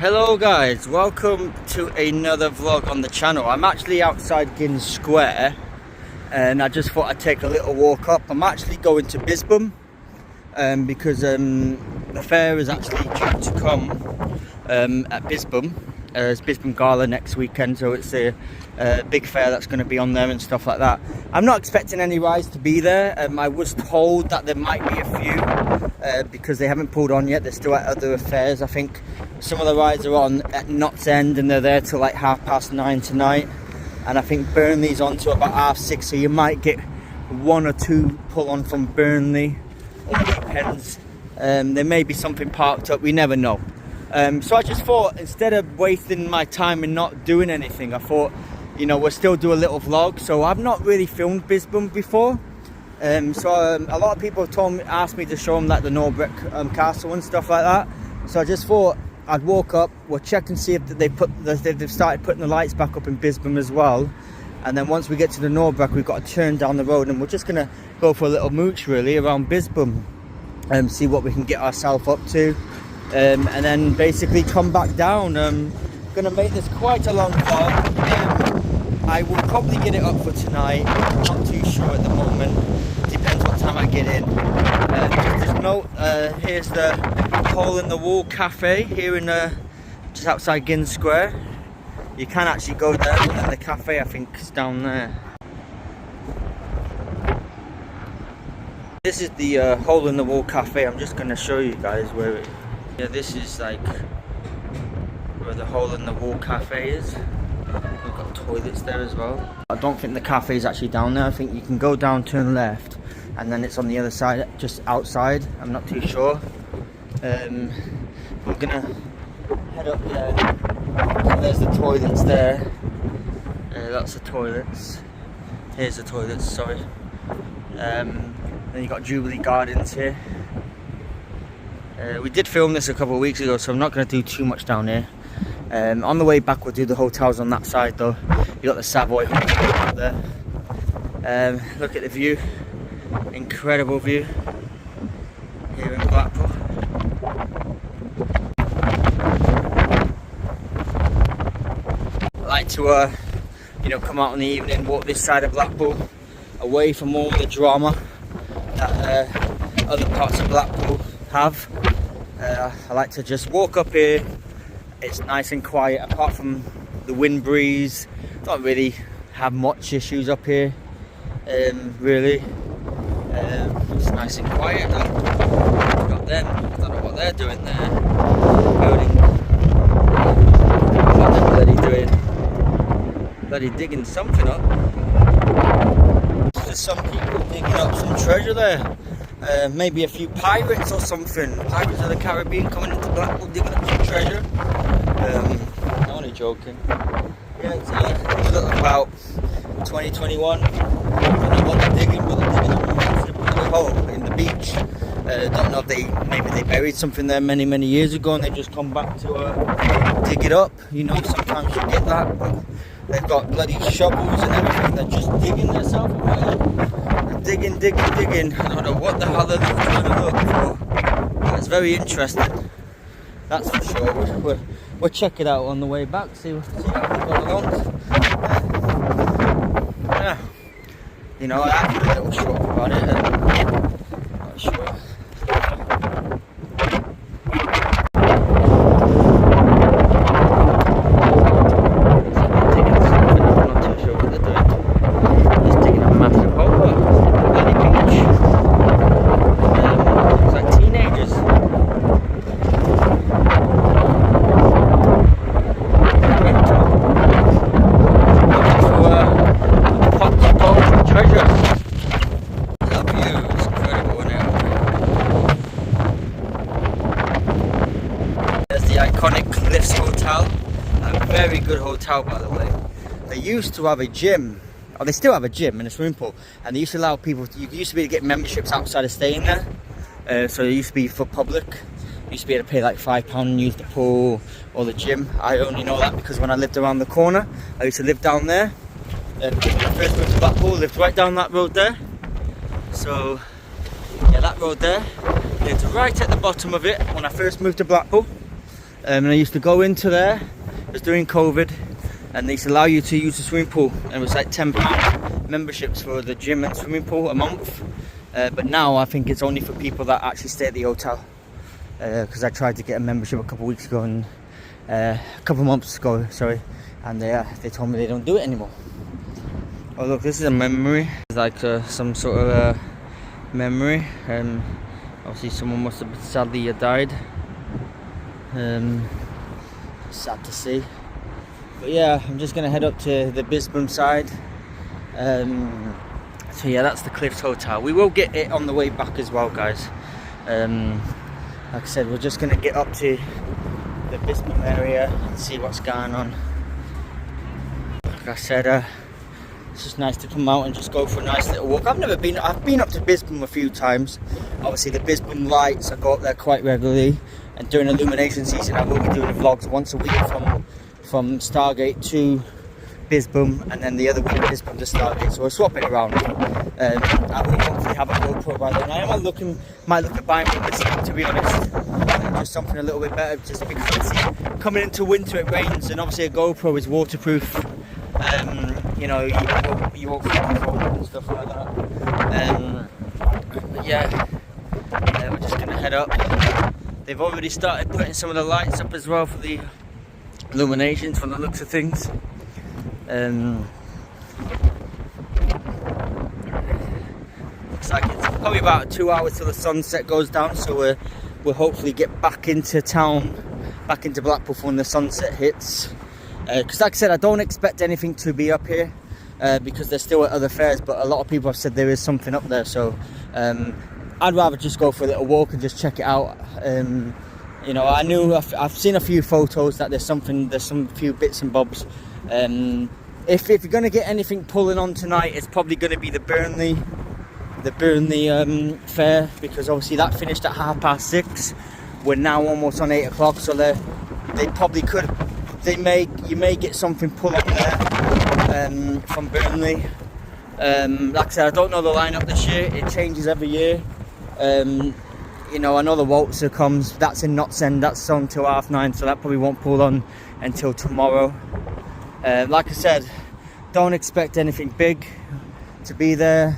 Hello guys, welcome to another vlog on the channel. I'm actually outside Ginn Square and I just thought I'd take a little walk up. I'm actually going to Bispham because the fair is actually due to come at Bispham. It's Bispham Gala next weekend, so it's a big fair that's going to be on there and stuff like that. I'm not expecting any rides to be there. I was told that there might be a few because they haven't pulled on yet. They're still at other fairs. I think some of the rides are on at Knott's End and they're there till like 9:30 tonight. And I think Burnley's on to about 6:30, so you might get one or two pull on from Burnley. It depends. There may be something parked up, we never know. So I just thought, instead of wasting my time and not doing anything, I thought, you know, we'll still do a little vlog. So I've not really filmed Bispham before. A lot of people have asked me to show them like the Norbreck castle and stuff like that. So I just thought I'd walk up, we'll check and see if they've started putting the lights back up in Bispham as well. And then once we get to the Norbreck, we've got to turn down the road and we're just gonna go for a little mooch really around Bispham and see what we can get ourselves up to. And then basically come back down. Gonna make this quite a long vlog. I will probably get it up for tonight, not too sure at the moment, depends what time I get in. Just a note, here's the Hole in the Wall cafe here in just outside Ginn Square. You can actually go there, but then the cafe I think is down there. This is the Hole in the Wall cafe. I'm just gonna show you guys where it is. Yeah, this is like where the Hole in the Wall cafe is. We've got toilets there as well. I don't think the cafe is actually down there. I think you can go down, turn left, and then it's on the other side, just outside. I'm not too sure. We're gonna head up there. So there's the toilets there. That's the toilets. Here's the toilets, sorry. Then you got Jubilee Gardens here. We did film this a couple of weeks ago, so I'm not going to do too much down here. On the way back we'll do the hotels on that side though. You got the Savoy Hotel there. Look at the view, incredible view here in Blackpool. I like to you know, come out in the evening, walk this side of Blackpool, away from all the drama that other parts of Blackpool have. I like to just walk up here. It's nice and quiet, apart from the wind breeze. Don't really have much issues up here, really. It's nice and quiet. We've got them, I don't know what they're doing there. Building. What they're bloody doing. Bloody digging something up. There's some people digging up some treasure there. Maybe a few pirates or something. Pirates of the Caribbean coming into Blackpool digging up some treasure. I'm only joking. Yeah, it's about 2021. I don't know what they're digging, but they're digging up a massive hole in the beach. Don't know if maybe they buried something there many years ago and they just come back to dig it up. You know, sometimes you get that. But they've got bloody shovels and everything. They're just digging themselves away. Digging. I don't know what the hell they're trying to look for. But it's very interesting. That's for sure. We'll check it out on the way back. See how we go along. Yeah. You know, I have a little short about it. Not sure. By the way, they used to have a gym, or they still have a gym and a swimming pool, and they used to allow people you used to be able to get memberships outside of staying there. So it used to be for public. You used to be able to pay like £5 and use the pool or the gym. I only know that because when I lived around the corner, I used to live down there. When I first moved to Blackpool, lived right down that road there. So yeah, that road there, lived right at the bottom of it when I first moved to Blackpool. and I used to go into there. It was during COVID, and they used to allow you to use the swimming pool, and it was like £10 memberships for the gym and swimming pool a month. But now I think it's only for people that actually stay at the hotel, because I tried to get a membership a couple of weeks ago, and a couple of months ago, sorry, and they told me they don't do it anymore. Oh look, this is a memory. It's like some sort of memory. Obviously someone must have sadly died. Sad to see. But yeah, I'm just gonna head up to the Bispham side. So yeah, that's the Cliffs Hotel. We will get it on the way back as well, guys. Like I said, we're just gonna get up to the Bispham area and see what's going on. Like I said, it's just nice to come out and just go for a nice little walk. I've been up to Bispham a few times. Obviously the Bispham lights, I go up there quite regularly, and during illumination season I will be doing vlogs once a week from Stargate to Bispham, and then the other week Bispham to Stargate, so we'll swap it around. I will hopefully have a GoPro by then. I might look at buying one this year, to be honest. Just something a little bit better, just because coming into winter it rains, and obviously a GoPro is waterproof. You know, you won't feel the phone and stuff like that. But yeah, we're just gonna head up. They've already started putting some of the lights up as well for the illuminations, from the looks of things. Looks like it's probably about 2 hours till the sunset goes down, so we'll hopefully get back into town, back into Blackpool when the sunset hits. Because like I said, I don't expect anything to be up here, because there's still other fairs, but a lot of people have said there is something up there, so I'd rather just go for a little walk and just check it out. You know, I've seen a few photos that there's some few bits and bobs. If you're going to get anything pulling on tonight, it's probably going to be the Burnley fair, because obviously that finished at 6:30. We're now almost on 8 o'clock, so they probably could. You may get something pull up there from Burnley. Like I said, I don't know the lineup this year. It changes every year. You know, I know the Waltzer comes. That's in Knots End. That's on till 9:30, so that probably won't pull on until tomorrow. Like I said, don't expect anything big to be there,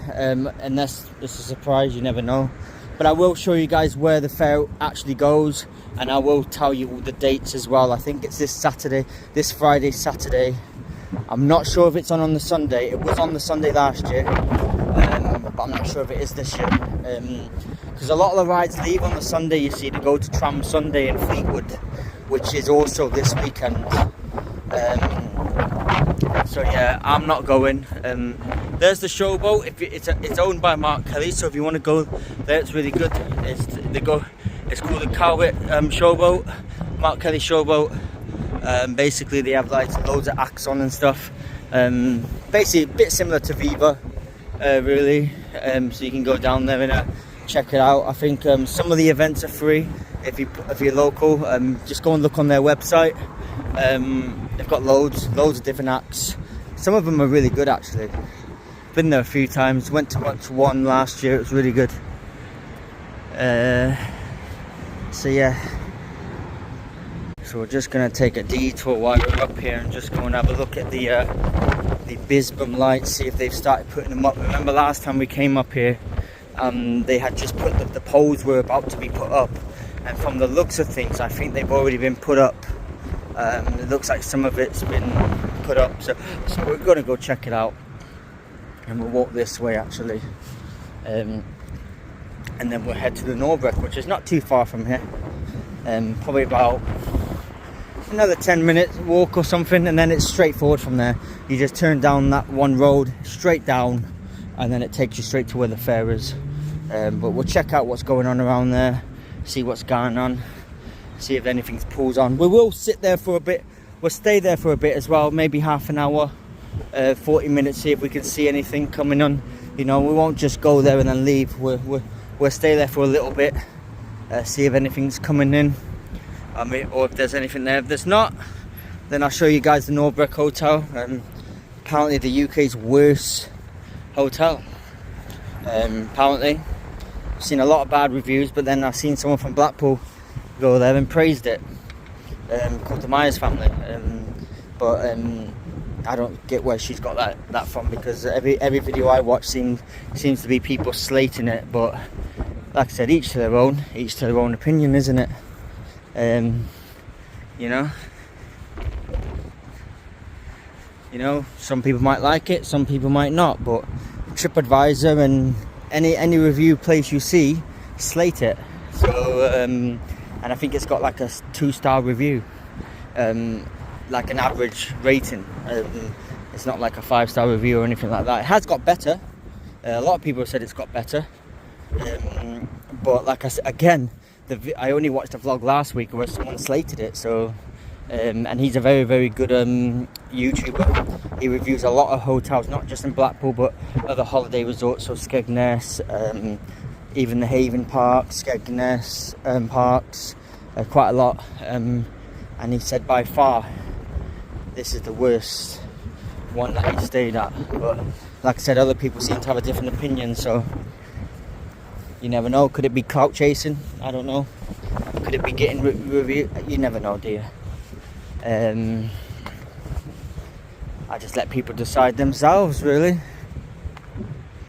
unless it's a surprise. You never know. But I will show you guys where the fair actually goes, and I will tell you the dates as well. I think it's this Friday, Saturday. I'm not sure if it's on the Sunday. It was on the Sunday last year, but I'm not sure if it is this year. Because a lot of the rides leave on the Sunday, you see, to go to Tram Sunday in Fleetwood, which is also this weekend. So yeah, I'm not going. There's the showboat. It's owned by Mark Kelly, so if you want to go there, it's really good. It's called the Cowit showboat, Mark Kelly showboat. Basically, they have like loads of acts on and stuff. Basically, a bit similar to Viva, really. So you can go down there and check it out. I think some of the events are free if you're local. Just go and look on their website. They've got loads of different acts. Some of them are really good, actually. Been there a few times. Went to watch one last year. It was really good. So yeah. So we're just gonna take a detour while we're up here and just go and have a look at the Bispham lights. See if they've started putting them up. Remember last time we came up here, they had just put the poles were about to be put up, and from the looks of things, I think they've already been put up. It looks like some of it's been put up, so we're gonna go check it out, and we'll walk this way actually, and then we'll head to the Norbreck, which is not too far from here, probably about another 10 minutes walk or something, and then it's straight forward from there. You just turn down that one road straight down, and then it takes you straight to where the fair is. But we'll check out what's going on around there, see what's going on, see if anything pulls on. We will sit there for a bit. We'll stay there for a bit as well, maybe half an hour, 40 minutes, see if we can see anything coming on. You know, we won't just go there and then leave. We'll stay there for a little bit, see if anything's coming in, or if there's anything there. If there's not, then I'll show you guys the Norbreck Hotel. Apparently the UK's worst hotel. Apparently, I've seen a lot of bad reviews, but then I've seen someone from Blackpool go there and praised it. called the Myers family. But I don't get where she's got that from, because every video I watch seems to be people slating it. But like I said, each to their own opinion, isn't it? You know, some people might like it, some people might not, but TripAdvisor and any review place you see slate it. So and I think it's got like a 2-star review, like an average rating. It's not like a 5-star review or anything like that. It has got better. A lot of people have said it's got better, but like I said again, I only watched a vlog last week where someone slated it. So and he's a very, very good YouTuber. He reviews a lot of hotels, not just in Blackpool but other holiday resorts, so Skegness, even the Haven Park, Skegness parks, quite a lot. And he said by far this is the worst one that he stayed at. But like I said, other people seem to have a different opinion, so you never know. Could it be clout chasing? I don't know. Could it be getting review? You never know, do you? I just let people decide themselves, really.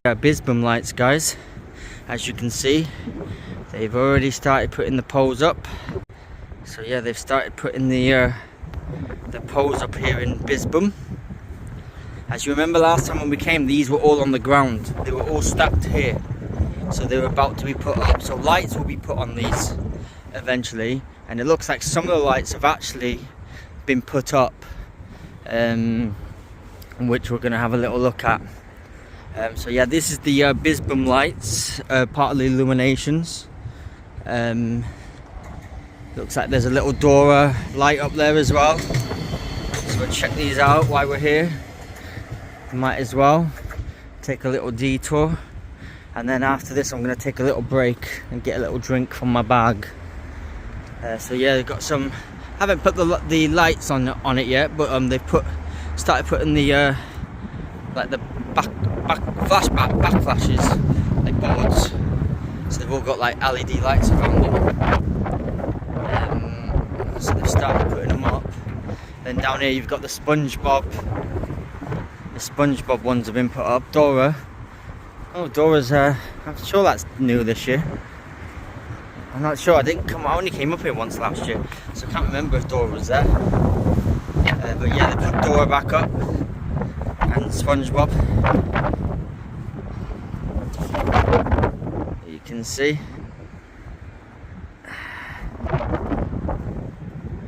Bispham lights, guys. As you can see, they've already started putting the poles up. So yeah, they've started putting the poles up here in Bispham. As you remember last time when we came, these were all on the ground. They were all stacked here. So they were about to be put up. So lights will be put on these eventually. And it looks like some of the lights have actually been put up, which we're going to have a little look at. So yeah, this is the Bispham lights, part of the illuminations. Looks like there's a little Dora light up there as well. So we'll check these out while we're here. Might as well take a little detour, and then after this I'm going to take a little break and get a little drink from my bag. So yeah, they've got some. Haven't put the lights on it yet, but they've started putting the like the back flashes, like boards. So they've all got like LED lights around them. So they've started putting them up. Then down here you've got the SpongeBob. The SpongeBob ones have been put up. Dora. Oh, Dora's. I'm sure that's new this year. I'm not sure. I only came up here once last year, so I can't remember if Dora was there. But yeah, they put Dora back up and SpongeBob. You can see.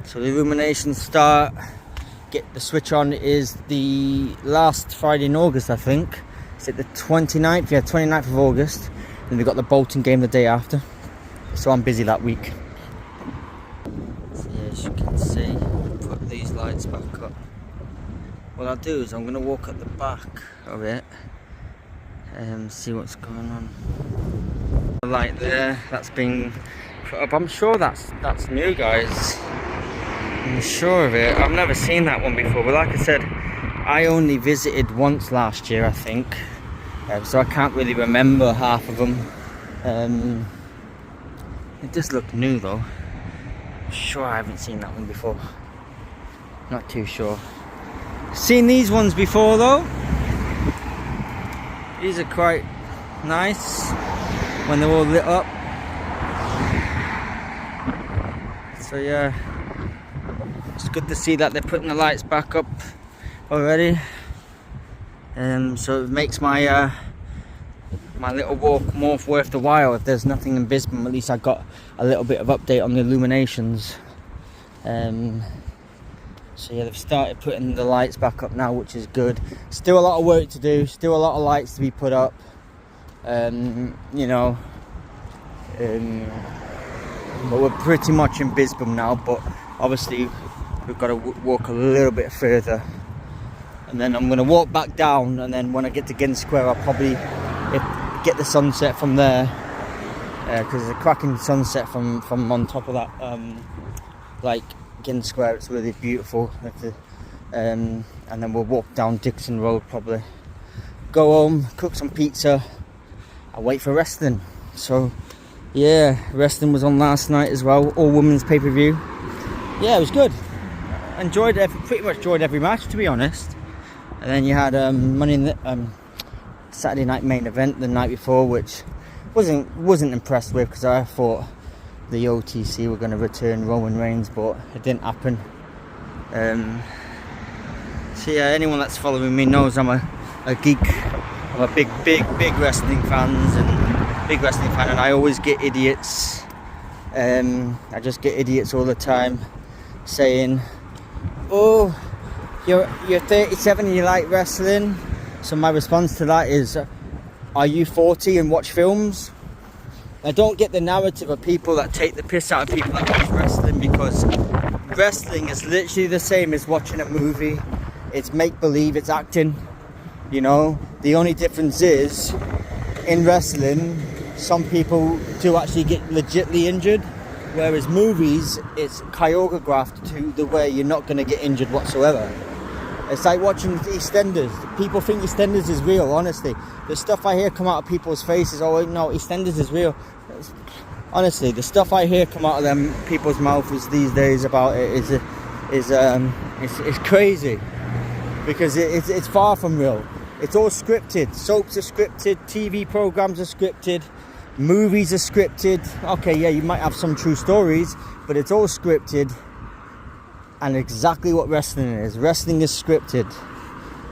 So the illuminations start. Get the switch on is the last Friday in August, I think. Is it the 29th? Yeah, 29th of August. Then we've got the Bolton game the day after. So I'm busy that week. So yeah, as you can see, put these lights back up. What I'll do is I'm going to walk at the back of it and see what's going on. The light there, that's been put up. I'm sure that's new, guys. I'm sure of it. I've never seen that one before, but like I said, I only visited once last year, I think. So I can't really remember half of them. It does look new though. I'm sure I haven't seen that one before. Not too sure. Seen these ones before though. These are quite nice when they're all lit up. So yeah, it's good to see that they're putting the lights back up already. So it makes my my little walk more worth the while. If there's nothing in Bispham, at least I got a little bit of update on the illuminations. So yeah, they've started putting the lights back up now, which is good. Still a lot of work to do, still a lot of lights to be put up. You know, but we're pretty much in Bispham now, but obviously we've got to walk a little bit further, and then I'm going to walk back down, and then when I get to Ginn Square I'll probably get the sunset from there, because there's a cracking sunset from on top of that, like Ginn Square. It's really beautiful. And then we'll walk down Dixon Road, probably go home, cook some pizza and wait for wrestling. So yeah, wrestling was on last night as well, all women's pay-per-view. yeah, it was good. Pretty much enjoyed every match, to be honest. And then you had Money in the Saturday night main event the night before, which wasn't impressed with, because I thought the OTC were going to return Roman Reigns, but it didn't happen. So yeah, anyone that's following me knows I'm a geek. I'm a big wrestling fan, and I always get idiots. I just get idiots all the time saying, "Oh, you're 37 and you like wrestling." So my response to that is, "Are you 40 and watch films?" I don't get the narrative of people that take the piss out of people that watch wrestling, because wrestling is literally the same as watching a movie. It's make-believe, it's acting, you know. The only difference is, in wrestling, some people do actually get legitly injured, whereas movies, it's choreographed to the way you're not going to get injured whatsoever. It's like watching EastEnders. People think EastEnders is real, honestly. The stuff I hear come out of people's faces, "Oh no, EastEnders is real." Honestly, the stuff I hear come out of them people's mouths these days about it is crazy, because it's far from real. It's all scripted. Soaps are scripted, TV programs are scripted, movies are scripted. Okay, yeah, you might have some true stories, but it's all scripted. And exactly what wrestling is. Wrestling is scripted,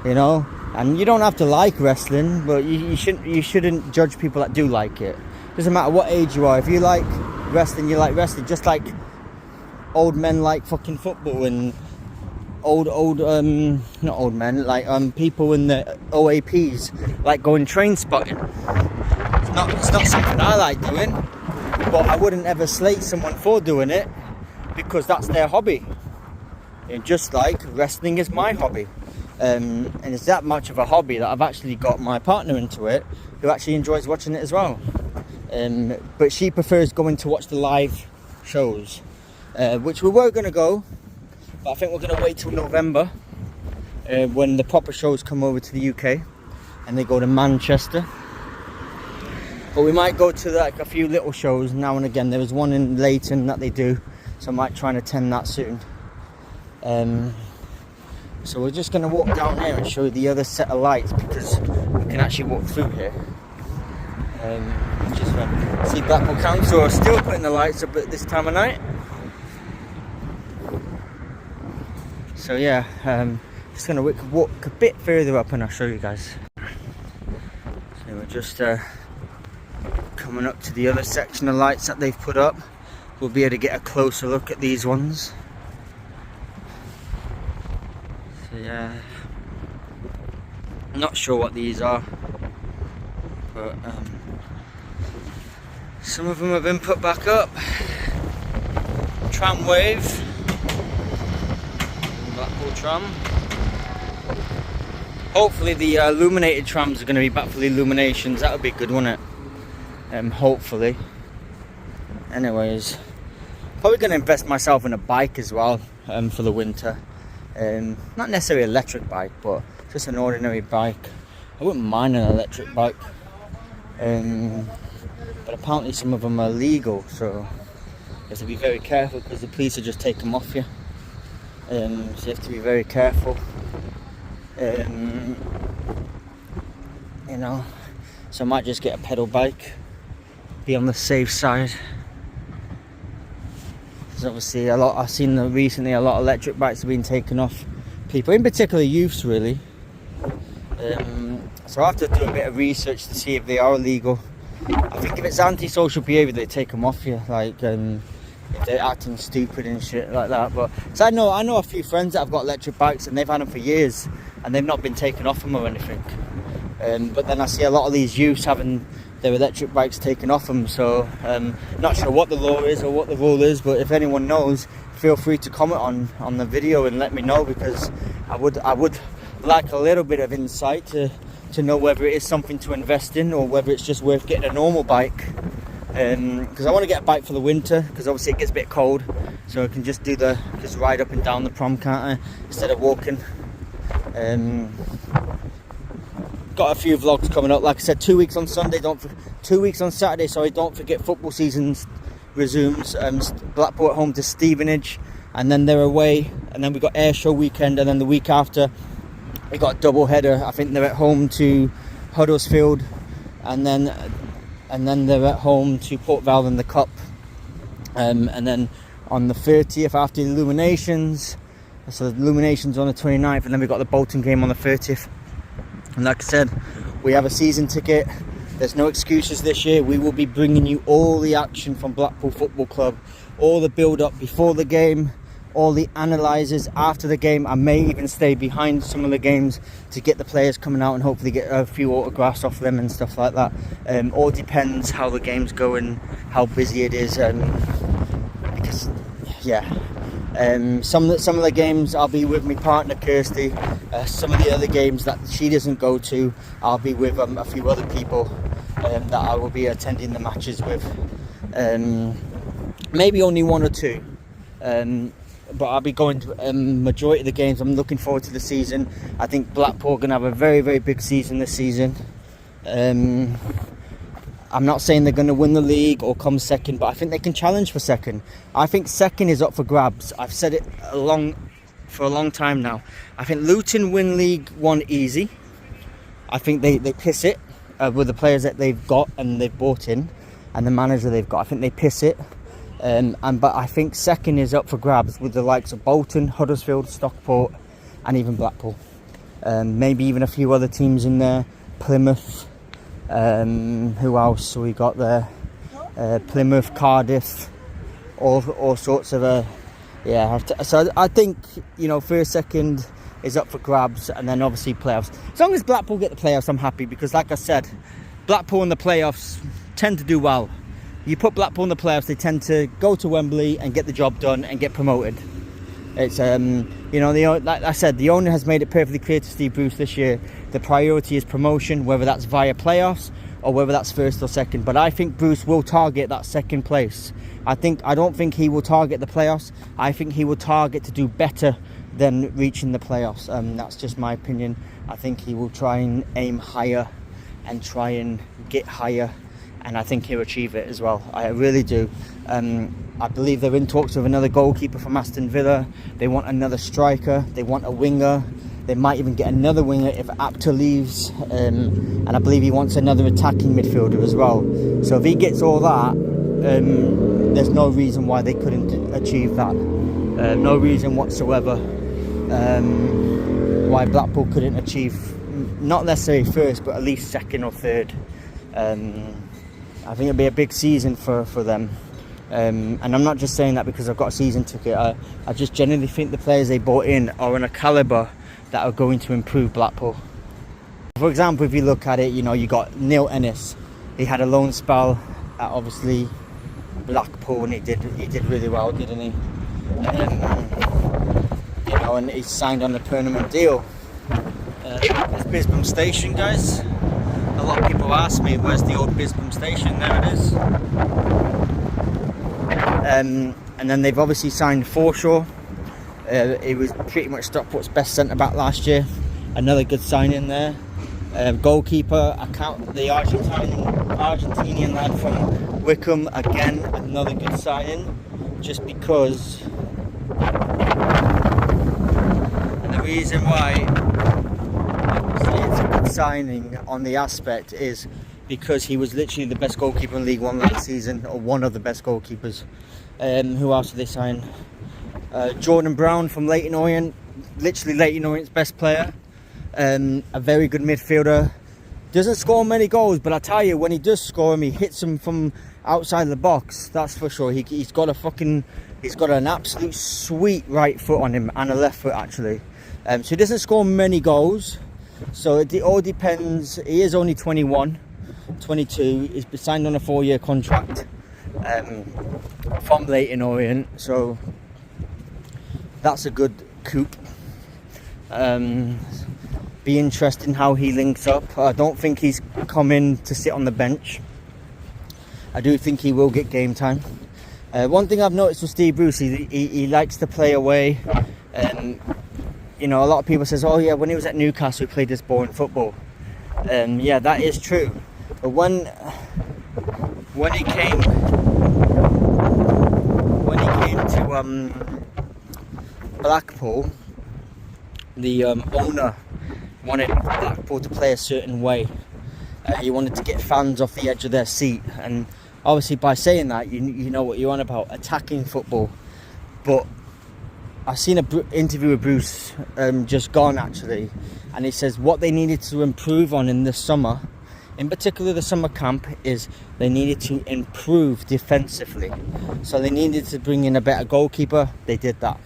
you know. And you don't have to like wrestling, but you shouldn't judge people that do like it. Doesn't matter what age you are. If you like wrestling, you like wrestling. Just like old men like fucking football, and not old men, like people in the OAPs like going train spotting. It's not something I like doing, but I wouldn't ever slate someone for doing it, because that's their hobby. And just like wrestling is my hobby, and it's that much of a hobby that I've actually got my partner into it, who actually enjoys watching it as well. But she prefers going to watch the live shows, which we were going to go, but I think we're going to wait till November, when the proper shows come over to the UK and they go to Manchester. But we might go to like a few little shows now and again. There was one in Leighton that they do, so I might try and attend that soon. So we're just going to walk down here and show you the other set of lights, because we can actually walk through here. See, Blackpool Council are still putting the lights up at this time of night. So yeah, just going to walk a bit further up and I'll show you guys. So we're just coming up to the other section of lights that they've put up. We'll be able to get a closer look at these ones. So yeah, I'm not sure what these are, but some of them have been put back up. Tramwave, Blackpool tram. Hopefully the illuminated trams are going to be back for the illuminations. That would be good, wouldn't it? Hopefully. Anyways, probably going to invest myself in a bike as well, for the winter. Not necessarily an electric bike, but just an ordinary bike. I wouldn't mind an electric bike, but apparently some of them are legal, so you have to be very careful, because the police will just take them off you. So you have to be very careful, you know. So I might just get a pedal bike, be on the safe side. There's obviously I've seen recently a lot of electric bikes have been taken off people, in particular youths, really. So I have to do a bit of research to see if they are illegal. I think if it's antisocial behaviour, they take them off you, like if they're acting stupid and shit like that. But so I know a few friends that have got electric bikes and they've had them for years and they've not been taken off them or anything. But then I see a lot of these youths having their electric bikes taken off them, so not sure what the law is or what the rule is, but if anyone knows, feel free to comment on the video and let me know, because I would like a little bit of insight to know whether it is something to invest in or whether it's just worth getting a normal bike, because I want to get a bike for the winter, because obviously it gets a bit cold, so I can just ride up and down the prom, can't I, instead of walking. Got a few vlogs coming up, like I said, 2 weeks on Sunday, 2 weeks on Saturday, sorry, don't forget football season resumes. Blackpool at home to Stevenage, and then they're away, and then we got air show weekend, and then the week after we got a double header. I think they're at home to Huddersfield, and then they're at home to Port Vale in the Cup, and then on the 30th after the Illuminations. So the Illuminations on the 29th, and then we got the Bolton game on the 30th. And like I said, we have a season ticket. There's no excuses this year. We will be bringing you all the action from Blackpool Football Club, all the build-up before the game, all the analyses after the game. I may even stay behind some of the games to get the players coming out and hopefully get a few autographs off them and stuff like that. All depends how the game's going, how busy it is. Because, yeah. Some of the games I'll be with my partner Kirsty. Some of the other games that she doesn't go to, I'll be with a few other people that I will be attending the matches with. Maybe only one or two, but I'll be going to majority of the games. I'm looking forward to the season. I think Blackpool are going to have a very, very big season this season. I'm not saying they're going to win the league or come second, but I think they can challenge for second. I think second is up for grabs. I've said it for a long time now. I think Luton win League One easy. I think they piss it with the players that they've got and they've bought in, and the manager they've got. I think they piss it. But I think second is up for grabs with the likes of Bolton, Huddersfield, Stockport, and even Blackpool. Maybe even a few other teams in there. Plymouth. Who else we got there? Plymouth, Cardiff, all sorts of yeah. So I think, you know, first, second is up for grabs, and then obviously playoffs. As long as Blackpool get the playoffs, I'm happy, because like I said, Blackpool in the playoffs tend to do well. You put Blackpool in the playoffs, they tend to go to Wembley and get the job done and get promoted. It's you know, like I said, the owner has made it perfectly clear to Steve Bruce this year. The priority is promotion, whether that's via playoffs or whether that's first or second. But I think Bruce will target that second place. I don't think he will target the playoffs. I think he will target to do better than reaching the playoffs. That's just my opinion. I think he will try and aim higher and try and get higher, and I think he'll achieve it as well. I really do. I believe they're in talks with another goalkeeper from Aston Villa. They want another striker. They want a winger. They might even get another winger if Apter leaves. And I believe he wants another attacking midfielder as well. So if he gets all that, there's no reason why they couldn't achieve that. No reason whatsoever why Blackpool couldn't achieve, not necessarily first, but at least second or third. I think it'll be a big season for them. And I'm not just saying that because I've got a season ticket. I just genuinely think the players they bought in are on a calibre that are going to improve Blackpool. For example, if you look at it, you know, you got Neil Ennis. He had a loan spell at obviously Blackpool, and he did really well, didn't he? You know, and he signed on a permanent deal. It's Bispham Station, guys. A lot of people ask me, where's the old Bispham Station? There it is. And then they've obviously signed Forshaw. He was pretty much Stockport's best centre-back last year. Another good signing there. Goalkeeper, the Argentinian lad from Wickham, again, another good signing. Just because... And the reason why it's a good signing on the aspect is because he was literally the best goalkeeper in League One last season, or one of the best goalkeepers. Who else did they sign? Jordan Brown from Leyton Orient, literally Leyton Orient's best player. A very good midfielder. Doesn't score many goals, but I tell you, when he does score them, he hits them from outside the box. That's for sure. He's got an absolute sweet right foot on him, and a left foot actually. So he doesn't score many goals. So it all depends. He is only 21, 22. He's been signed on a 4-year contract from Leyton Orient. So that's a good coup. Be interesting how he links up. I don't think he's coming to sit on the bench. I do think he will get game time. One thing I've noticed with Steve Bruce, he likes to play away. You know, a lot of people says, oh yeah, when he was at Newcastle he played this boring football. Yeah, that is true. But when he came to Blackpool, the owner wanted Blackpool to play a certain way. He wanted to get fans off the edge of their seat, and obviously by saying that, you know what you're on about, attacking football. But I've seen an interview with Bruce just gone actually, and he says what they needed to improve on in the summer, in particular the summer camp, is they needed to improve defensively. So they needed to bring in a better goalkeeper. They did that,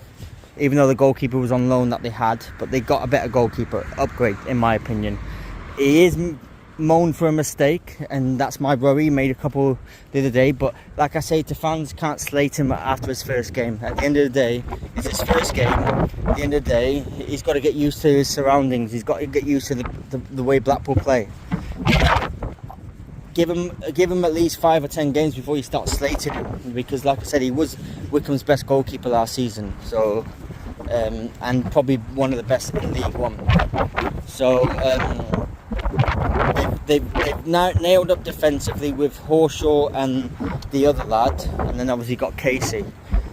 even though the goalkeeper was on loan that they had, but they got a better goalkeeper upgrade in my opinion. He is moaned for a mistake, and that's my worry. He made a couple the other day, but like I say to fans, can't slate him after his first game. At the end of the day, it's his first game. At the end of the day, he's got to get used to his surroundings. He's got to get used to the way Blackpool play. Give him at least 5 or 10 games before you start slating him, because like I said, he was Wycombe's best goalkeeper last season, so and probably one of the best in League One. So they've now nailed up defensively with Horshaw and the other lad, and then obviously got Casey.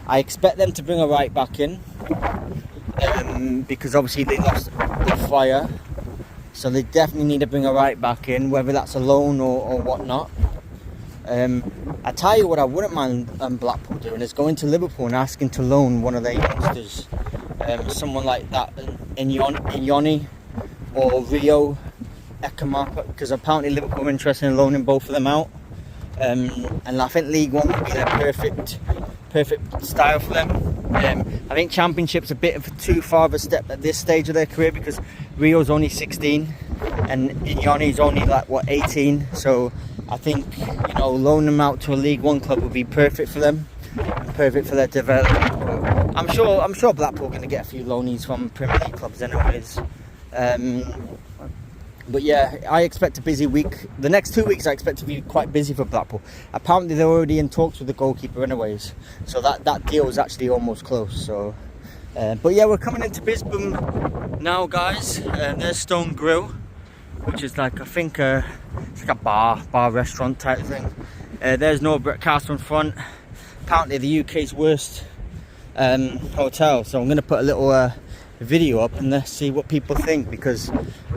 I expect them to bring a right back in, because obviously they lost the Fire, so they definitely need to bring a right back in, whether that's a loan or whatnot. I tell you what I wouldn't mind Blackpool doing is going to Liverpool and asking to loan one of their youngsters, someone like that, Inyoni or Rio Ekamaka, because apparently Liverpool are interested in loaning both of them out, and I think League One would be their perfect style for them. I think Championship's a bit of too far of a step at this stage of their career, because Rio's only 16 and Inyoni's only like 18, so I think, you know, loaning them out to a League One club would be perfect for them, perfect for their development. I'm sure Blackpool are going to get a few loanees from Premier League clubs anyways. But yeah, I expect a busy week. The next 2 weeks I expect to be quite busy for Blackpool. Apparently they're already in talks with the goalkeeper anyways, so that deal is actually almost close. So but yeah, we're coming into Bispham now, guys. There's Stone Grill, which is like, I think it's like a bar restaurant type thing. There's Norbert Castle in front, apparently the UK's worst hotel, so I'm going to put a little video up and let's see what people think, because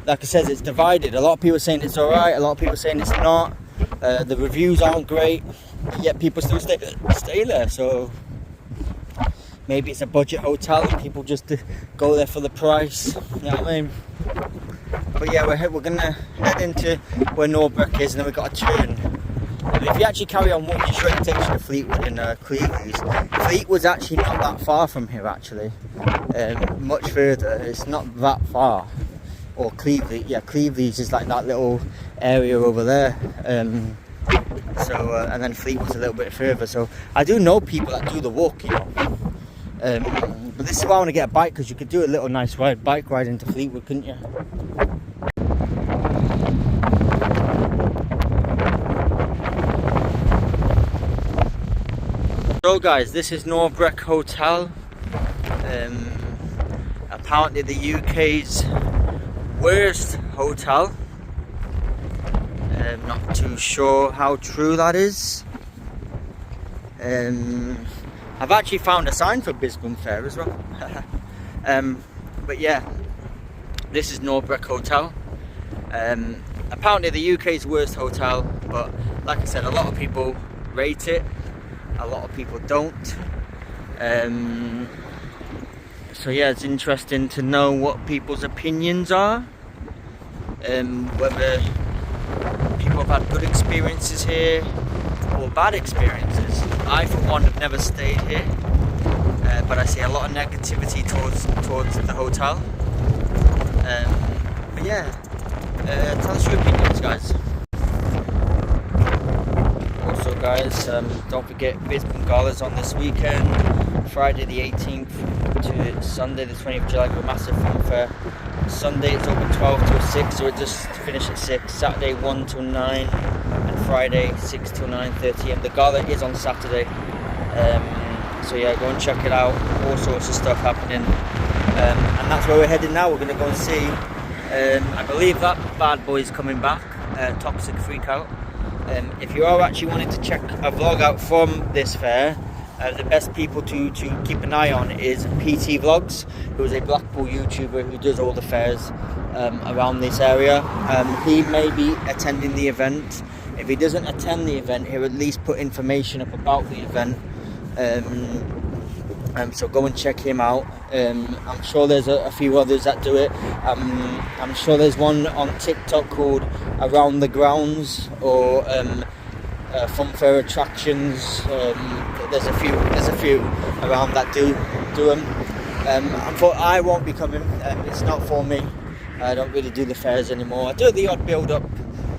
like I said, it's divided. A lot of people are saying it's alright, a lot of people are saying it's not. The reviews aren't great, yet people still stay there, so maybe it's a budget hotel and people just go there for the price, you know what I mean? But yeah, we're gonna head into where Norbrook is, and then we've got a turn. If you actually carry on walking, sure it takes you to Fleetwood and Cleveland's. Fleetwood's actually not that far from here actually, much further. It's not that far. Or Cleveland, yeah, Cleveland's is like that little area over there. And then Fleetwood's a little bit further. So I do know people that do the walk, you know. But this is why I want to get a bike, because you could do a little nice bike ride into Fleetwood, couldn't you? So guys, this is Norbrook Hotel. Apparently the UK's worst hotel. Not too sure how true that is. I've actually found a sign for Bispham Fair as well. But yeah, this is Norbrook Hotel. Apparently the UK's worst hotel, but like I said, a lot of people rate it, a lot of people don't. So yeah, it's interesting to know what people's opinions are, whether people have had good experiences here or bad experiences. I for one have never stayed here, but I see a lot of negativity towards the hotel. But yeah, tell us your opinions, guys. Also guys, don't forget Bispham Galas on this weekend, Friday the 18th to Sunday the 20th of July, with a massive fanfare. Sunday it's open 12 till 6, so it just finished at 6. Saturday 1 till 9, and Friday 6 till 9:30. And the gala is on Saturday, so yeah, go and check it out. All sorts of stuff happening, and that's where we're heading now. We're going to go and see, I believe that bad boy is coming back, Toxic Freakout. If you are actually wanting to check a vlog out from this fair, The best people to keep an eye on is PT Vlogs, who is a Blackpool YouTuber who does all the fairs around this area. He may be attending the event. If he doesn't attend the event, he'll at least put information up about the event. So go and check him out. I'm sure there's a few others that do it. I'm sure there's one on TikTok called Around the Grounds, or Funfair Attractions. There's a few around that do them. I won't be coming. It's not for me. I don't really do the fairs anymore. I do the odd build up.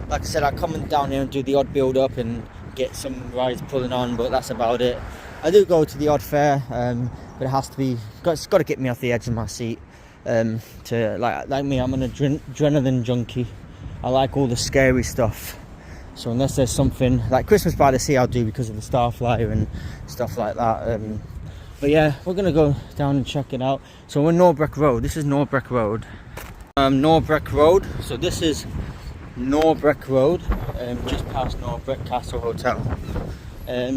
Like I said, I come down here and do the odd build up and get some rides pulling on, but that's about it. I do go to the odd fair, but it has to be. It's got to get me off the edge of my seat. To like me, I'm an adrenaline junkie. I like all the scary stuff. So unless there's something like Christmas by the Sea, I'll do because of the Starflyer and stuff like that. But yeah, we're gonna go down and check it out. So we're Norbreck Road. This is Norbreck Road. Norbreck Road. So this is Norbreck Road, just past Norbreck Castle Hotel.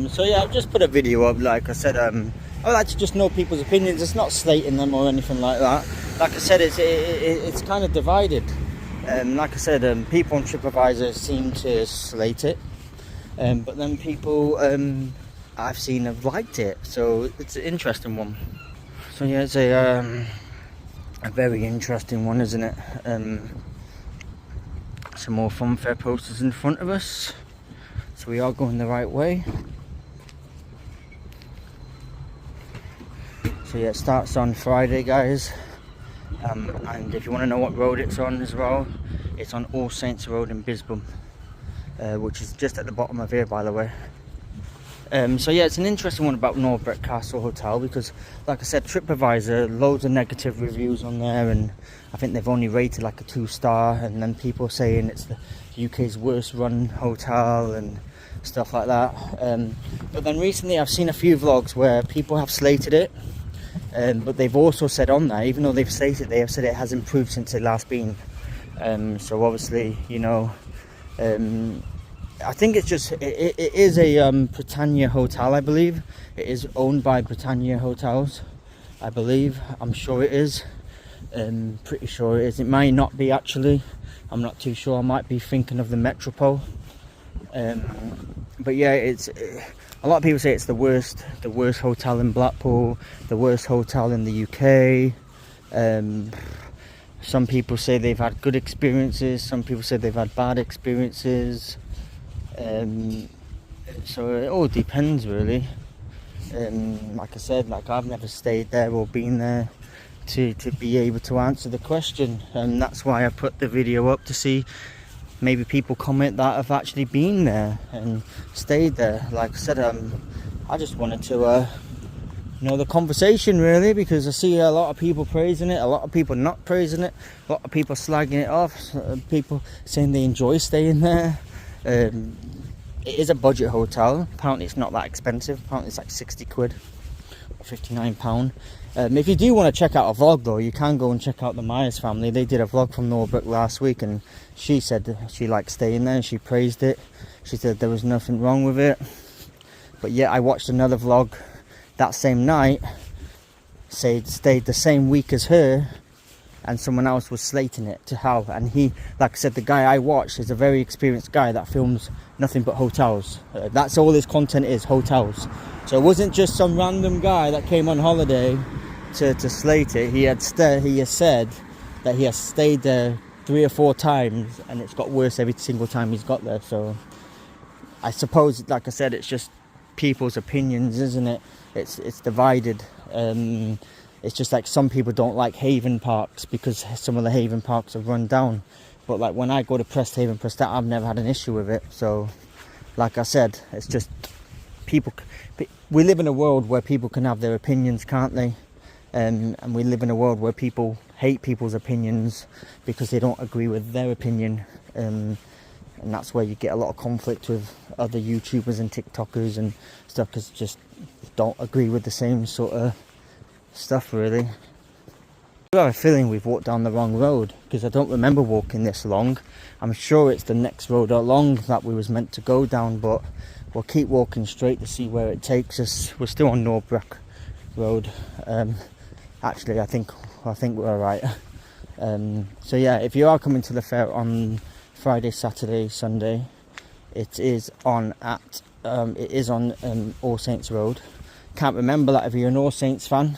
So yeah, I've just put a video up. Like I said, I like to just know people's opinions. It's not slating them or anything like that. Like I said, it's kind of divided. Like I said, people on TripAdvisor seem to slate it, but then people I've seen have liked it. So it's an interesting one. So yeah, it's a very interesting one, isn't it? Some more Funfair posters in front of us. So we are going the right way. So yeah, it starts on Friday, guys. And if you want to know what road it's on as well, it's on All Saints Road in Bispham, which is just at the bottom of here, by the way. So yeah, it's an interesting one about Norbreck Castle Hotel, because like I said, TripAdvisor, loads of negative reviews on there, and I think they've only rated like a 2-star, and then people saying it's the UK's worst run hotel and stuff like that. But then recently I've seen a few vlogs where people have slated it, but they've also said on there, even though they've slated it, they have said it has improved since it last been. So obviously, you know, I think it's just, it is a Britannia hotel, I believe. It is owned by Britannia Hotels, I believe. I'm sure it is. Pretty sure it is. It might not be, actually. I'm not too sure. I might be thinking of the Metropole. But yeah, it's a lot of people say it's the worst hotel in Blackpool, the worst hotel in the UK. Some people say they've had good experiences. Some people say they've had bad experiences. So it all depends, really. Like I said, like I've never stayed there or been there to be able to answer the question, and that's why I put the video up, to see maybe people comment that have actually been there and stayed there. Like I said, I just wanted to know the conversation, really, because I see a lot of people praising it, a lot of people not praising it, a lot of people slagging it off, people saying they enjoy staying there. It is a budget hotel. Apparently it's not that expensive. Apparently it's like 60 quid or £59. If you do want to check out a vlog though, you can go and check out the Myers family. They did a vlog from Norbreck last week, and she said she liked staying there and she praised it. She said there was nothing wrong with it. But yeah, I watched another vlog that same night, stayed the same week as her, and someone else was slating it to hell. And he, like I said, the guy I watched is a very experienced guy that films nothing but hotels. That's all his content is, hotels. So it wasn't just some random guy that came on holiday to slate it. He has said that he has stayed there 3 or 4 times, and it's got worse every single time he's got there. So I suppose, like I said, it's just people's opinions, isn't it? It's divided. It's just like some people don't like Haven Parks because some of the Haven Parks have run down. But like when I go to Presthaven, I've never had an issue with it. So like I said, it's just people. We live in a world where people can have their opinions, can't they? And we live in a world where people hate people's opinions because they don't agree with their opinion. And that's where you get a lot of conflict with other YouTubers and TikTokers and stuff, because just don't agree with the same sort of stuff, really. I have a feeling we've walked down the wrong road, because I don't remember walking this long. I'm sure it's the next road along that we was meant to go down, but we'll keep walking straight to see where it takes us. We're still on Northbrook Road. Actually, I think we're alright. So yeah, if you are coming to the fair on Friday, Saturday, Sunday, it is on All Saints Road. Can't remember that if you're an All Saints fan.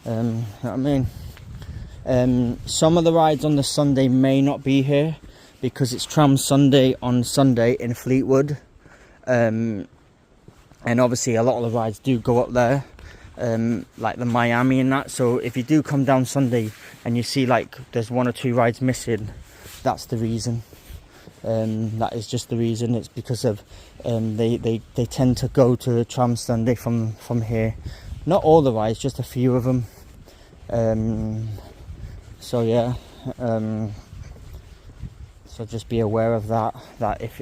You know what I mean? Some of the rides on the Sunday may not be here because it's Tram Sunday on Sunday in Fleetwood. And obviously a lot of the rides do go up there, like the Miami and that. So if you do come down Sunday and you see like there's 1 or 2 rides missing, that's the reason. That is just the reason. It's because of they tend to go to Tram Sunday from here. Not all the rides, just a few of them. So yeah, so just be aware of that. That if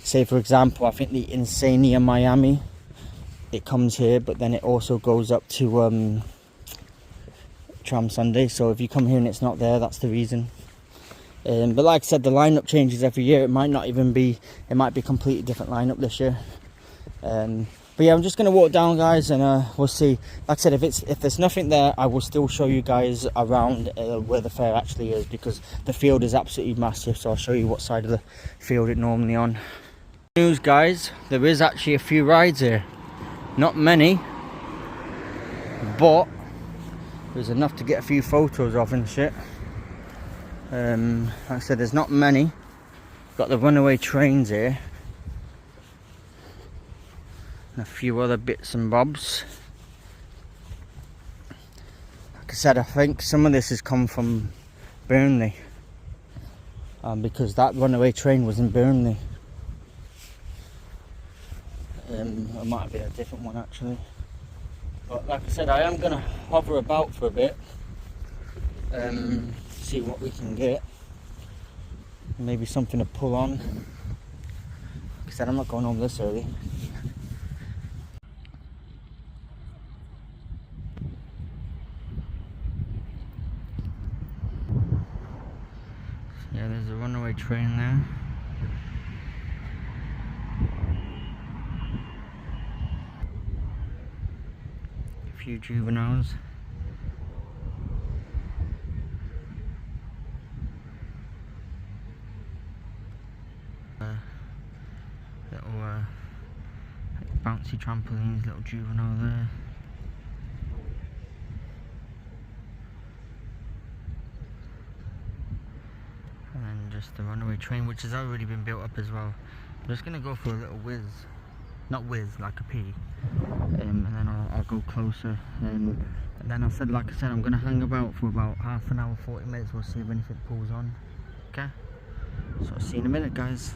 say for example, I think the Insania Miami, it comes here, but then it also goes up to Tram Sunday. So if you come here and it's not there, that's the reason. But like I said, the lineup changes every year. It might not even be. It might be a completely different lineup this year. But yeah, I'm just going to walk down, guys, and we'll see. Like I said, if there's nothing there, I will still show you guys around where the fair actually is, because the field is absolutely massive. So I'll show you what side of the field it normally on. News, guys, there is actually a few rides here. Not many, but there's enough to get a few photos of and shit. Like I said, there's not many. Got the runaway trains here. And a few other bits and bobs. Like I said, I think some of this has come from Burnley, because that runaway train was in Burnley. It might have been a different one actually. But like I said, I am going to hover about for a bit, see what we can get. Maybe something to pull on. Like I said, I'm not going home this early. Yeah, there's a runaway train there. A few juveniles. Little bouncy trampolines, little juvenile there. And then just the runaway train, which has already been built up as well. I'm just going to go for a little whiz. Not whiz, like a pee. And then I'll go closer. And then like I said, I'm going to hang about for about half an hour, 40 minutes. We'll see if anything pulls on. Okay? So I'll see you in a minute, guys.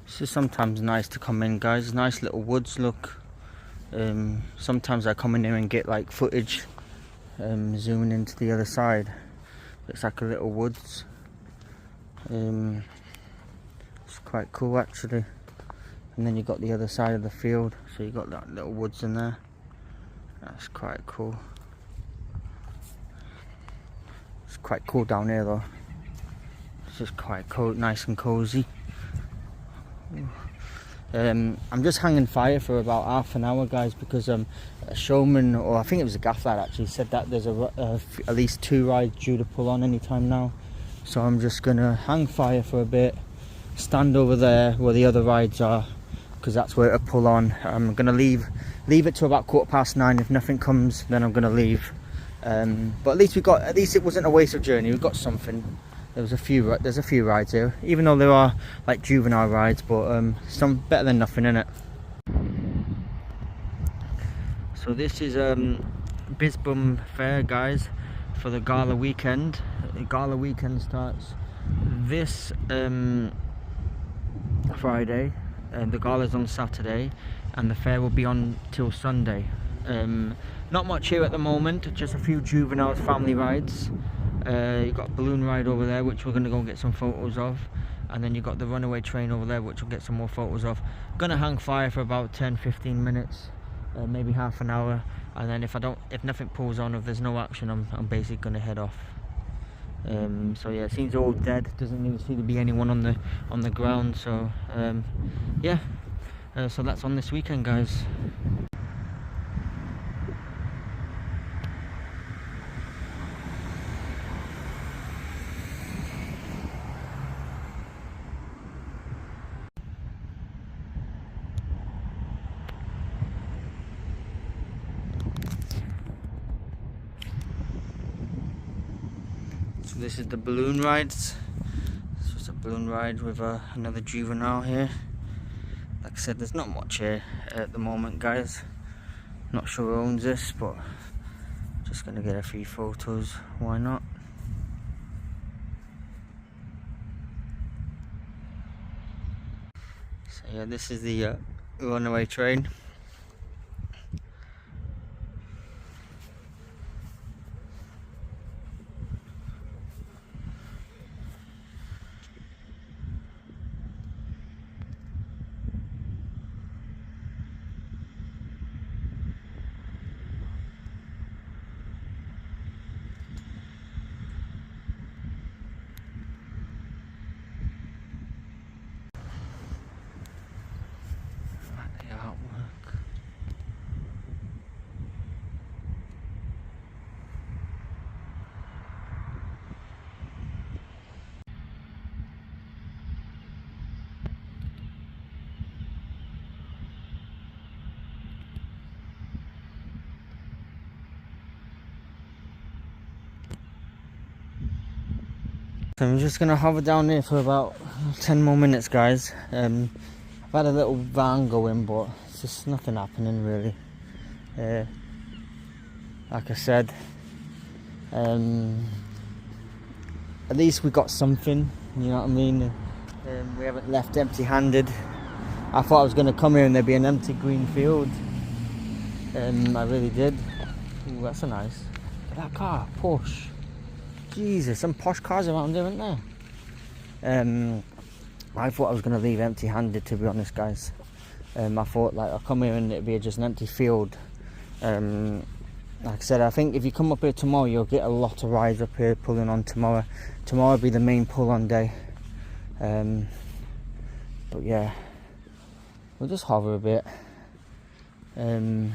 This is sometimes nice to come in, guys. Nice little woods look. Sometimes I come in here and get like footage, zooming into the other side. It's like a little woods. It's quite cool actually. And then you got the other side of the field, so you got that little woods in there. That's quite cool. It's quite cool down here though. It's just quite cool, nice and cozy. I'm just hanging fire for about half an hour, guys, because a showman, or I think it was a gaff lad actually, said that there's at least 2 rides due to pull on anytime now. So I'm just gonna hang fire for a bit, stand over there where the other rides are, because that's where it'll pull on. I'm gonna leave it to about 9:15. If nothing comes, then I'm gonna leave. But at least it wasn't a waste of journey. We got something. There's a few rides here, even though there are like juvenile rides, but some better than nothing, innit? So this is Bispham Fair, guys, for the gala weekend. The gala weekend starts this Friday, and the gala's on Saturday, and the fair will be on till Sunday. Not much here at the moment, just a few juveniles family rides. You've got a balloon ride over there, which we're going to go and get some photos of, and then you've got the runaway train over there, which we'll get some more photos of. Gonna hang fire for about 10-15 minutes, maybe half an hour, and then if nothing pulls on, if there's no action, I'm basically going to head off. So yeah, it seems all dead. Doesn't even seem to be anyone on the ground. So yeah, so that's on this weekend, guys. So this is the balloon rides. It's just a balloon ride with another juvenile here. Like I said, there's not much here at the moment, guys. Not sure who owns this, but just gonna get a few photos. Why not? So yeah, this is the runaway train. The artwork. So I'm just gonna hover down here for about 10 more minutes, guys. I've had a little van going, but it's just nothing happening really. Like I said, at least we got something, you know what I mean? We haven't left empty-handed. I thought I was gonna come here and there'd be an empty green field. I really did. Ooh, that's a nice. Look at that car, Porsche. Jesus, some posh cars around here, aren't there? I thought I was going to leave empty-handed, to be honest, guys. I thought, like, I'll come here and it'd be just an empty field. Like I said, I think if you come up here tomorrow, you'll get a lot of rides up here pulling on tomorrow. Tomorrow will be the main pull-on day. But yeah, we'll just hover a bit. Like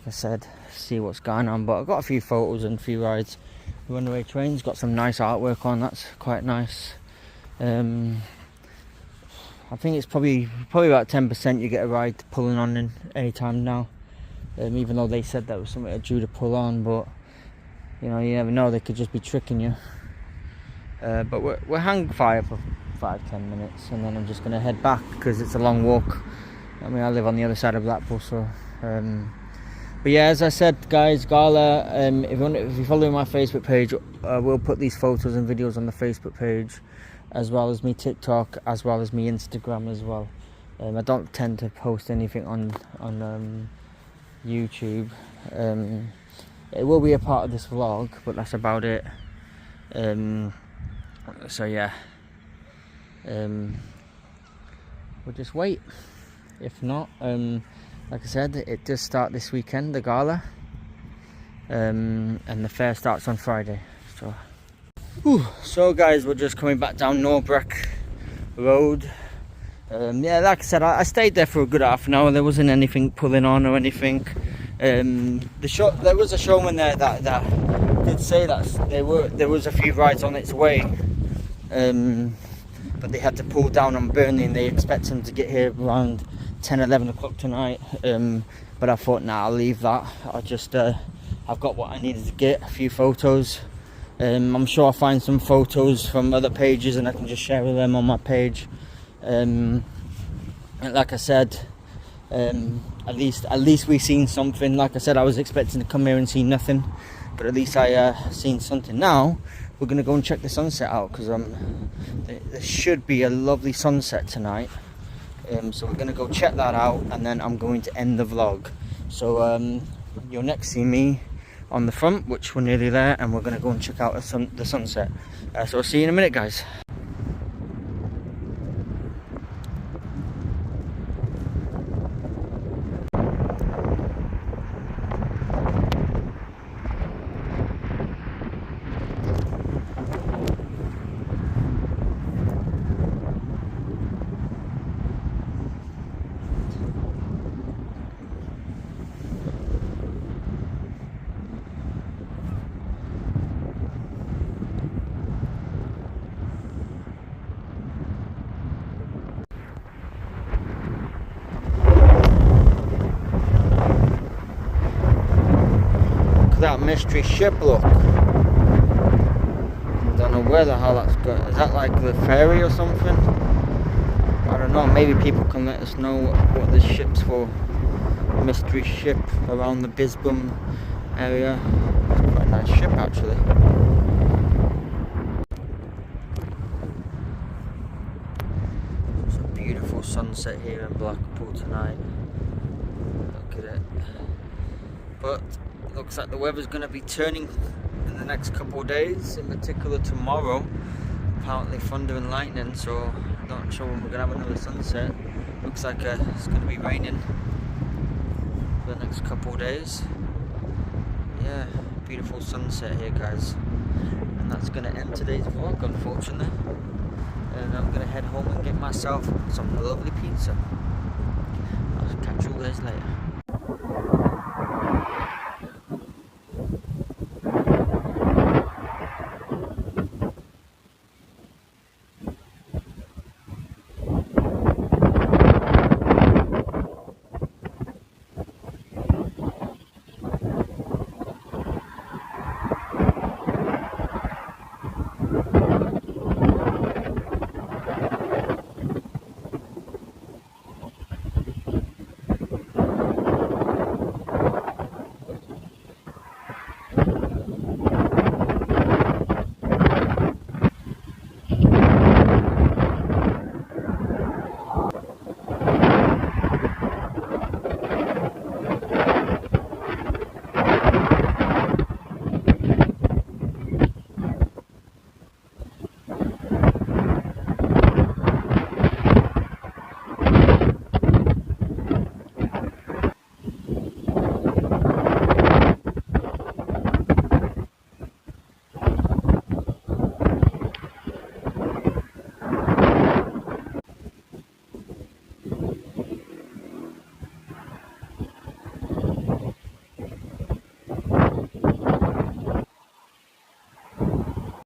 I said, see what's going on. But I've got a few photos and a few rides. The runaway train's got some nice artwork on. That's quite nice. I think it's probably about 10% you get a ride pulling on in any time now. Even though they said that was something due to pull on, but you know, you never know, they could just be tricking you. But we'll hang fire for 5-10 minutes, and then I'm just gonna head back because it's a long walk. I mean, I live on the other side of Blackpool, so. But yeah, as I said, guys, Gala, if you follow my Facebook page, we'll put these photos and videos on the Facebook page, as well as me TikTok, as well as me Instagram as well. I don't tend to post anything on YouTube. It will be a part of this vlog, but that's about it. So yeah, we'll just wait. If not, like I said, it does start this weekend, the gala, and the fair starts on Friday. So guys, we're just coming back down Norbreck Road. Yeah, like I said, I stayed there for a good half an hour. There wasn't anything pulling on or anything. There was a showman there that did say that there was a few rides on its way, but they had to pull down on Burnley, and they expect them to get here around 10-11 o'clock tonight. But I thought, nah, I'll leave that. I've got what I needed to get, a few photos. I'm sure I'll find some photos from other pages and I can just share with them on my page. And like I said, at least we've seen something. Like I said, I was expecting to come here and see nothing, but at least I seen something. Now we're gonna go and check the sunset out, because there should be a lovely sunset tonight. So we're gonna go check that out, and then I'm going to end the vlog. So you'll next see me on the front, which we're nearly there, and we're gonna go and check out the sunset. So I'll see you in a minute, guys. at that mystery ship, look. I don't know where the hell that's going. Is that like the ferry or something? I don't know, maybe people can let us know what this ship's for. Mystery ship around the Bispham area. It's quite a nice ship actually. It's a beautiful sunset here in Blackpool tonight. Look at it. But it looks like the weather's going to be turning in the next couple of days, in particular tomorrow. Apparently thunder and lightning, so I'm not sure when we're going to have another sunset. Looks like it's going to be raining for the next couple of days. Yeah, beautiful sunset here, guys. And that's going to end today's vlog, unfortunately. And I'm going to head home and get myself some lovely pizza. I'll catch you guys later.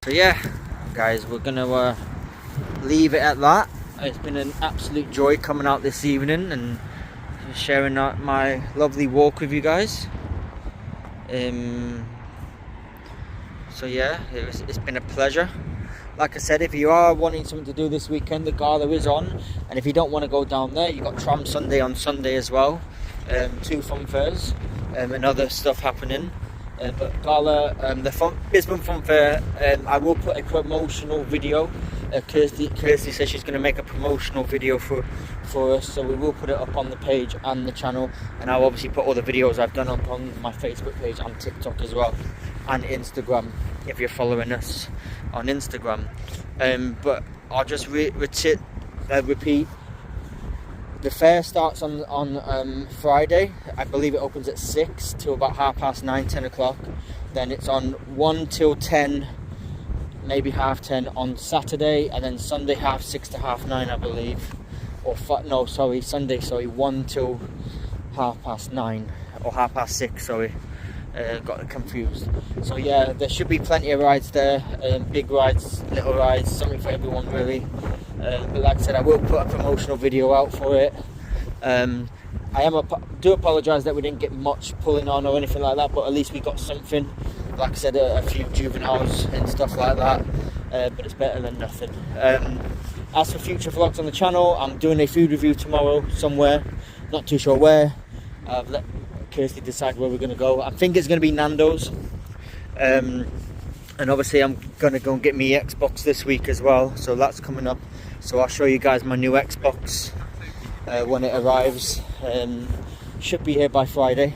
So yeah, guys, we're gonna leave it at that. It's been an absolute joy coming out this evening and sharing my lovely walk with you guys. So yeah, it's been a pleasure. Like I said, if you are wanting something to do this weekend, the gala is on, and if you don't want to go down there, you've got Tram Sunday on Sunday as well. 2 fun fairs and other stuff happening. But gala, the Bispham Fun Fair, I will put a promotional video. Kirsty says she's going to make a promotional video for us, so we will put it up on the page and the channel, and I'll obviously put all the videos I've done up on my Facebook page and TikTok as well, and Instagram if you're following us on Instagram. But I'll just repeat. The fair starts on Friday. I believe it opens at 6 till about 9:30, 10 o'clock. Then it's on 1 till 10, maybe 10:30 on Saturday, and then Sunday 6:30 to 9:30, I believe. Sunday 1 till 9:30 or 6:30. Sorry, got confused. So yeah, there should be plenty of rides there, big rides, little rides, something for everyone really. But like I said, I will put a promotional video out for it. I do apologise that we didn't get much pulling on or anything like that, but at least we got something. Like I said, a few juveniles and stuff like that, but it's better than nothing. As for future vlogs on the channel, I'm doing a food review tomorrow somewhere, not too sure where. I've let Kirsty decide where we're going to go. I think it's going to be Nando's. And obviously I'm going to go and get me Xbox this week as well, so that's coming up. So I'll show you guys my new Xbox when it arrives. Should be here by Friday.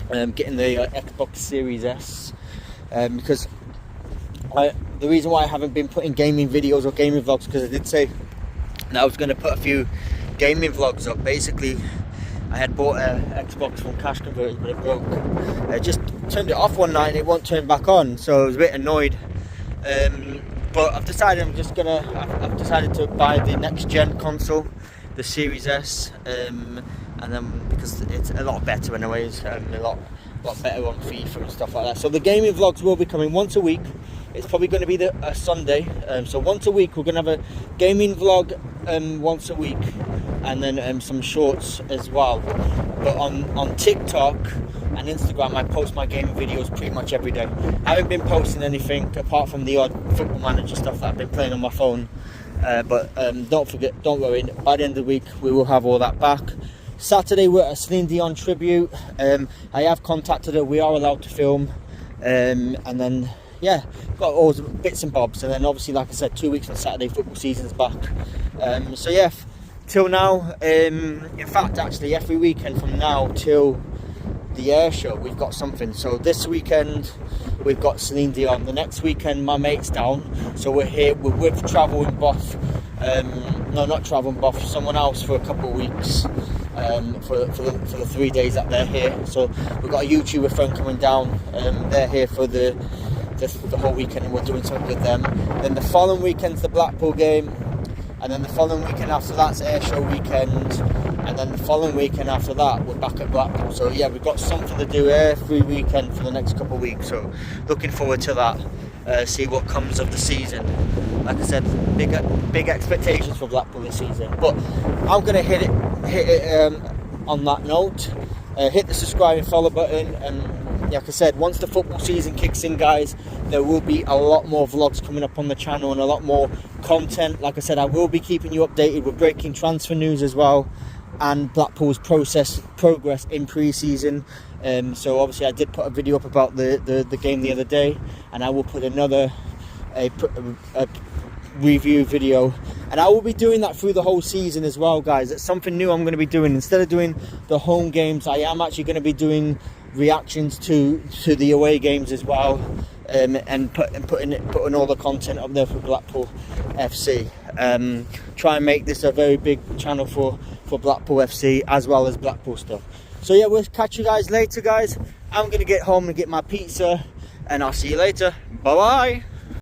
Getting the Xbox Series S, because the reason why I haven't been putting gaming videos or gaming vlogs, because I did say that I was going to put a few gaming vlogs up. Basically, I had bought an Xbox from Cash Converters, but it broke. I just turned it off one night and it won't turn back on, so I was a bit annoyed. But I've decided I've decided to buy the next gen console, the Series S, and then because it's a lot better anyways, a lot better on FIFA and stuff like that. So the gaming vlogs will be coming once a week. It's probably going to be a Sunday, so once a week we're going to have a gaming vlog once a week, and then some shorts as well. But on TikTok and Instagram, I post my gaming videos pretty much every day. I haven't been posting anything apart from the odd Football Manager stuff that I've been playing on my phone. But don't worry, by the end of the week we will have all that back. Saturday we're at a Celine Dion tribute. I have contacted her, we are allowed to film. And then, yeah, got all the bits and bobs. And then obviously, like I said, 2 weeks on Saturday, football season's back. So yeah, till now, in fact, actually, every weekend from now till the air show, we've got something. So this weekend, we've got Celine Dion. The next weekend, my mate's down. So we're here, we're with Travel in Boff. No, not Travel in Boff, someone else for a couple of weeks. For the 3 days that they're here. So we've got a YouTuber friend coming down. They're here for the whole weekend, and we're doing something with them. Then the following weekend's the Blackpool game, and then the following weekend after that's air show weekend, and then the following weekend after that we're back at Blackpool. So yeah, we've got something to do every weekend for the next couple of weeks. So looking forward to that. See what comes of the season. Like I said, big expectations for Blackpool this season. But I'm gonna hit it on that note. Hit the subscribe and follow button, and like I said, once the football season kicks in, guys, there will be a lot more vlogs coming up on the channel and a lot more content. Like I said, I will be keeping you updated with breaking transfer news as well, and Blackpool's progress in pre-season. So obviously I did put a video up about the game the other day, and I will put another a review video, and I will be doing that through the whole season as well, guys. It's something new I'm going to be doing. Instead of doing the home games, I am actually going to be doing reactions to the away games as well, and putting all the content up there for Blackpool FC. Try and make this a very big channel for Blackpool FC as well as Blackpool stuff. So yeah, we'll catch you guys later, guys. I'm gonna get home and get my pizza, and I'll see you later. Bye bye.